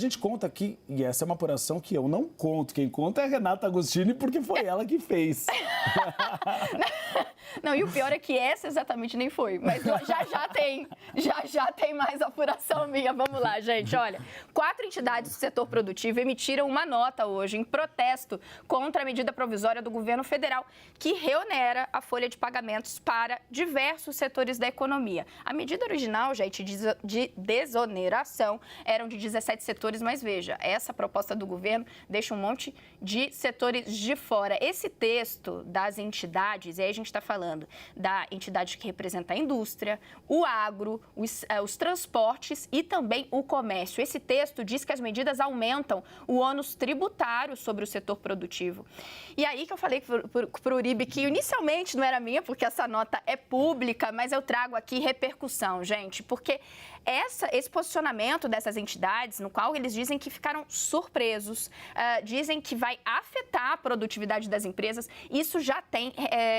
A gente conta aqui, e essa é uma apuração que eu não conto. Quem conta é a Renata Agostini, porque foi ela que fez. Não, e o pior é que essa exatamente nem foi, mas já tem mais apuração minha. Vamos lá, gente, olha. 4 entidades do setor produtivo emitiram uma nota hoje em protesto contra a medida provisória do governo federal que reonera a folha de pagamentos para diversos setores da economia. A medida original, gente, de desoneração eram de 17 setores, mas veja, essa proposta do governo deixa um monte de setores de fora. Esse texto das entidades, e aí a gente está falando da entidade que representa a indústria, o agro, os transportes e também o comércio. Esse texto diz que as medidas aumentam o ônus tributário sobre o setor produtivo. E aí que eu falei para o Uribe que inicialmente não era minha, porque essa nota é pública, mas eu trago aqui repercussão, gente, porque esse posicionamento dessas entidades, no qual eles dizem que ficaram surpresos, dizem que vai afetar a produtividade das empresas, isso já tem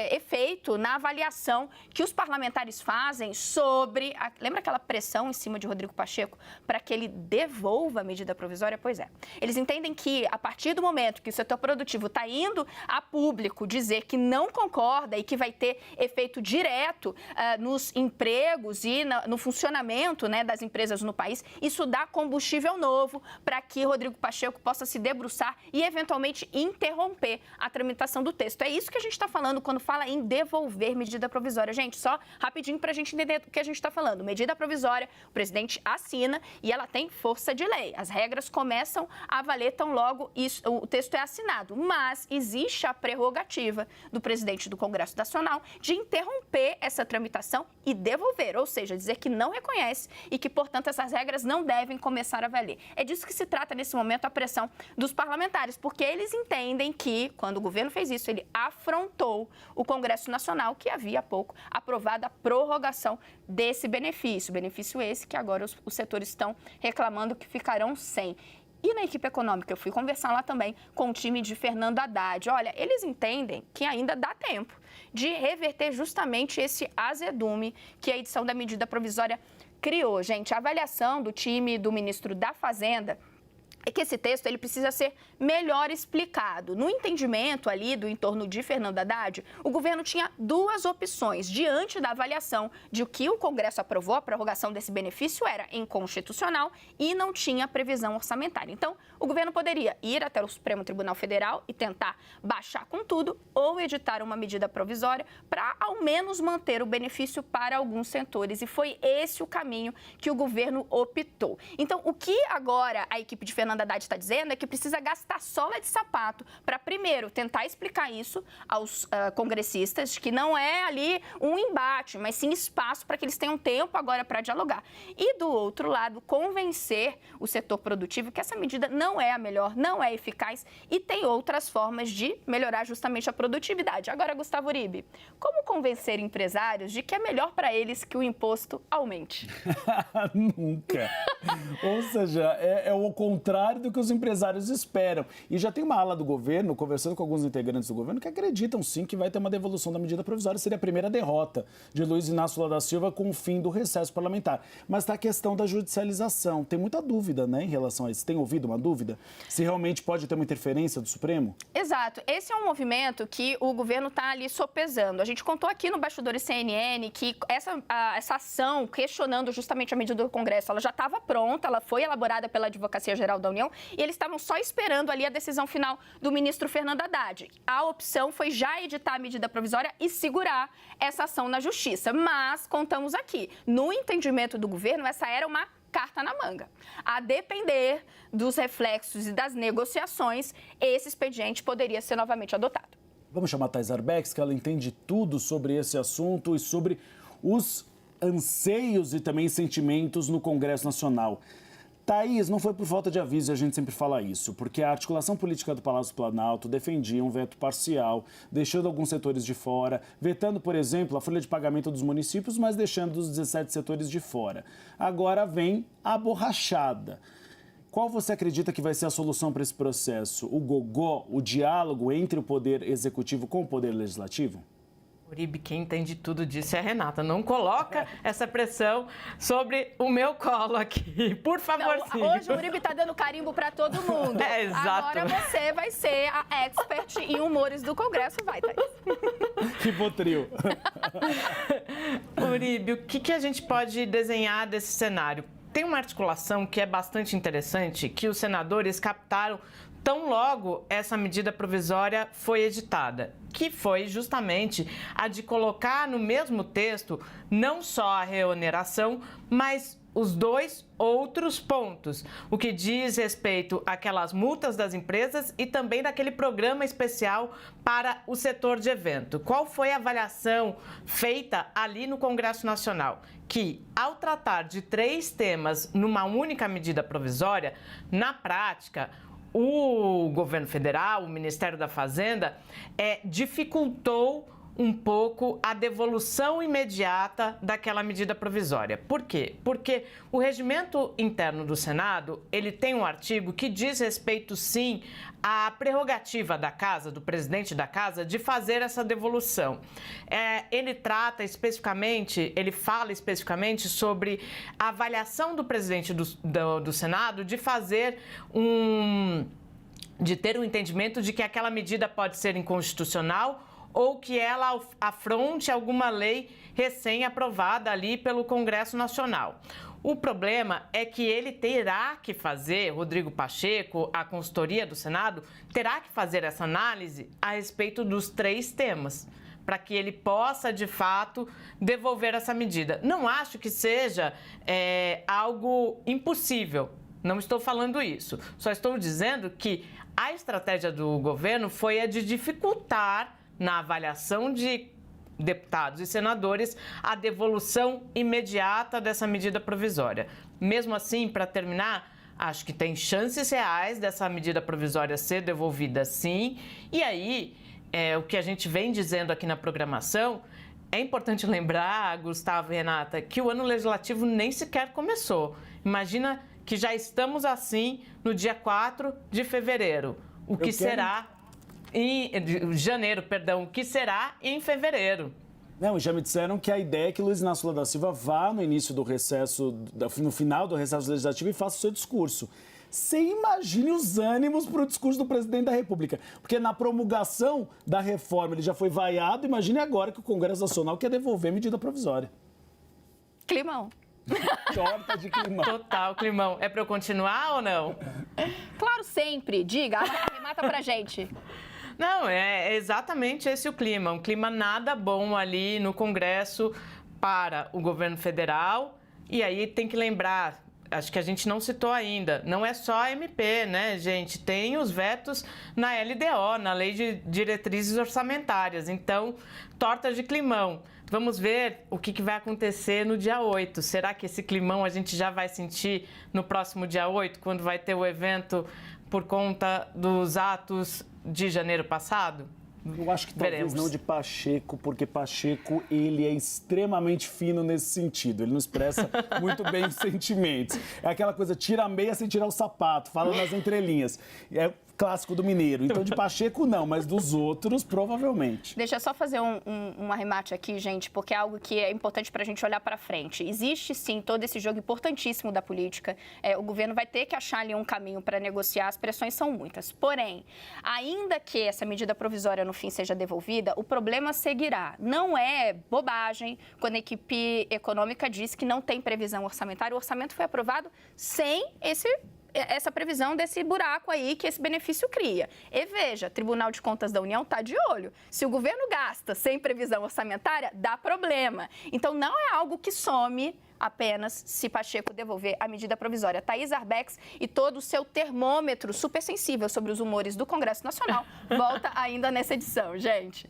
efeito na avaliação que os parlamentares fazem sobre... Lembra aquela pressão em cima de Rodrigo Pacheco para que ele devolva a medida provisória? Pois é. Eles entendem que, a partir do momento que o setor produtivo está indo a público dizer que não concorda e que vai ter efeito direto nos empregos e no funcionamento, né, das empresas no país, isso dá combustível novo para que Rodrigo Pacheco possa se debruçar e, eventualmente, interromper a tramitação do texto. É isso que a gente está falando quando fala em devolver medida provisória. Gente, só rapidinho para a gente entender do que a gente está falando. Medida provisória, o presidente assina e ela tem força de lei. As regras começam a valer tão logo o texto é assinado. Mas existe a prerrogativa do presidente do Congresso Nacional de interromper essa tramitação e devolver, ou seja, dizer que não reconhece e que, portanto, essas regras não devem começar a valer. É disso que se trata, nesse momento, a pressão dos parlamentares, porque eles entendem que, quando o governo fez isso, ele afrontou o Congresso Nacional, que havia há pouco aprovado a prorrogação desse benefício. Benefício esse que agora os setores estão reclamando que ficarão sem. E na equipe econômica, eu fui conversar lá também com o time de Fernando Haddad. Olha, eles entendem que ainda dá tempo de reverter justamente esse azedume que a edição da medida provisória criou. Gente, a avaliação do time do ministro da Fazenda é que esse texto ele precisa ser melhor explicado. No entendimento ali do entorno de Fernando Haddad, o governo tinha 2 opções. Diante da avaliação de que o Congresso aprovou, a prorrogação desse benefício era inconstitucional e não tinha previsão orçamentária. Então, o governo poderia ir até o Supremo Tribunal Federal e tentar baixar com tudo ou editar uma medida provisória para, ao menos, manter o benefício para alguns setores. E foi esse o caminho que o governo optou. Então, o que agora a equipe de Fernando Haddad está dizendo é que precisa gastar sola de sapato para, primeiro, tentar explicar isso aos congressistas, que não é ali um embate, mas sim espaço para que eles tenham tempo agora para dialogar. E, do outro lado, convencer o setor produtivo que essa medida não é a melhor, não é eficaz e tem outras formas de melhorar justamente a produtividade. Agora, Gustavo Uribe, como convencer empresários de que é melhor para eles que o imposto aumente? Nunca. Ou seja, é o contrário do que os empresários esperam. E já tem uma ala do governo, conversando com alguns integrantes do governo, que acreditam sim que vai ter uma devolução da medida provisória. Seria a primeira derrota de Luiz Inácio Lula da Silva com o fim do recesso parlamentar. Mas está a questão da judicialização. Tem muita dúvida, né, em relação a isso. Tem ouvido uma dúvida? Se realmente pode ter uma interferência do Supremo? Exato. Esse é um movimento que o governo está ali sopesando. A gente contou aqui no Bastidores CNN que essa ação questionando justamente a medida do Congresso, ela já estava pronta, ela foi elaborada pela Advocacia Geral da União e eles estavam só esperando ali a decisão final do ministro Fernando Haddad. A opção foi já editar a medida provisória e segurar essa ação na Justiça. Mas, contamos aqui, no entendimento do governo, essa era uma carta na manga. A depender dos reflexos e das negociações, esse expediente poderia ser novamente adotado. Vamos chamar a Thais Arbex, que ela entende tudo sobre esse assunto e sobre os anseios e também sentimentos no Congresso Nacional. Thaís, não foi por falta de aviso, a gente sempre fala isso, porque a articulação política do Palácio Planalto defendia um veto parcial, deixando alguns setores de fora, vetando, por exemplo, a folha de pagamento dos municípios, mas deixando os 17 setores de fora. Agora vem a borrachada. Qual você acredita que vai ser a solução para esse processo? O gogó, o diálogo entre o Poder Executivo com o Poder Legislativo? Uribe, quem entende tudo disso é a Renata. Não coloca essa pressão sobre o meu colo aqui, por favorzinho. Hoje o Uribe tá dando carimbo para todo mundo. Exato. Agora você vai ser a expert em humores do Congresso. Vai, Thaís. Que Rivotril. Uribe, o que a gente pode desenhar desse cenário? Tem uma articulação que é bastante interessante, que os senadores captaram tão logo essa medida provisória foi editada, que foi justamente a de colocar no mesmo texto não só a reoneração, mas os dois outros pontos, o que diz respeito àquelas multas das empresas e também daquele programa especial para o setor de evento. Qual foi a avaliação feita ali no Congresso Nacional? Que, ao tratar de 3 temas numa única medida provisória, na prática, o governo federal, o Ministério da Fazenda, dificultou um pouco a devolução imediata daquela medida provisória. Por quê? Porque o regimento interno do Senado, ele tem um artigo que diz respeito, sim, à prerrogativa da Casa, do presidente da Casa, de fazer essa devolução. Ele trata especificamente, ele fala especificamente sobre a avaliação do presidente do Senado de fazer de ter um entendimento de que aquela medida pode ser inconstitucional ou que ela afronte alguma lei recém-aprovada ali pelo Congresso Nacional. O problema é que ele terá que fazer, Rodrigo Pacheco, a consultoria do Senado, terá que fazer essa análise a respeito dos 3 temas, para que ele possa, de fato, devolver essa medida. Não acho que seja algo impossível, não estou falando isso. Só estou dizendo que a estratégia do governo foi a de dificultar, na avaliação de deputados e senadores, a devolução imediata dessa medida provisória. Mesmo assim, para terminar, acho que tem chances reais dessa medida provisória ser devolvida sim. E aí, o que a gente vem dizendo aqui na programação, é importante lembrar, Gustavo e Renata, que o ano legislativo nem sequer começou. Imagina que já estamos assim no dia 4 de fevereiro. O que será... o que será em fevereiro. Não, já me disseram que a ideia é que Luiz Inácio Lula da Silva vá no início do recesso, no final do recesso legislativo e faça o seu discurso. Você imagine os ânimos para o discurso do presidente da República. Porque na promulgação da reforma ele já foi vaiado, imagine agora que o Congresso Nacional quer devolver a medida provisória. Climão. Torta de climão. Total, climão. É para eu continuar ou não? Claro, sempre. Diga, arremata pra gente. Não, é exatamente esse o clima. Um clima nada bom ali no Congresso para o governo federal. E aí tem que lembrar, acho que a gente não citou ainda, não é só a MP, né, gente? Tem os vetos na LDO, na Lei de Diretrizes Orçamentárias. Então, torta de climão. Vamos ver o que vai acontecer no dia 8. Será que esse climão a gente já vai sentir no próximo dia 8, quando vai ter o evento por conta dos atos de janeiro passado? Eu acho que talvez não de Pacheco, porque Pacheco, ele é extremamente fino nesse sentido. Ele não expressa muito bem os sentimentos. É aquela coisa, tira a meia sem tirar o sapato, fala nas entrelinhas. É clássico do mineiro. Então, de Pacheco, não, mas dos outros, provavelmente. Deixa eu só fazer um arremate aqui, gente, porque é algo que é importante para a gente olhar para frente. Existe, sim, todo esse jogo importantíssimo da política. O governo vai ter que achar ali um caminho para negociar. As pressões são muitas. Porém, ainda que essa medida provisória, no fim, seja devolvida, o problema seguirá. Não é bobagem quando a equipe econômica diz que não tem previsão orçamentária. O orçamento foi aprovado sem essa previsão desse buraco aí que esse benefício cria. E veja, Tribunal de Contas da União está de olho. Se o governo gasta sem previsão orçamentária, dá problema. Então, não é algo que some apenas se Pacheco devolver a medida provisória. Thaís Arbex e todo o seu termômetro super sensível sobre os humores do Congresso Nacional volta ainda nessa edição, gente.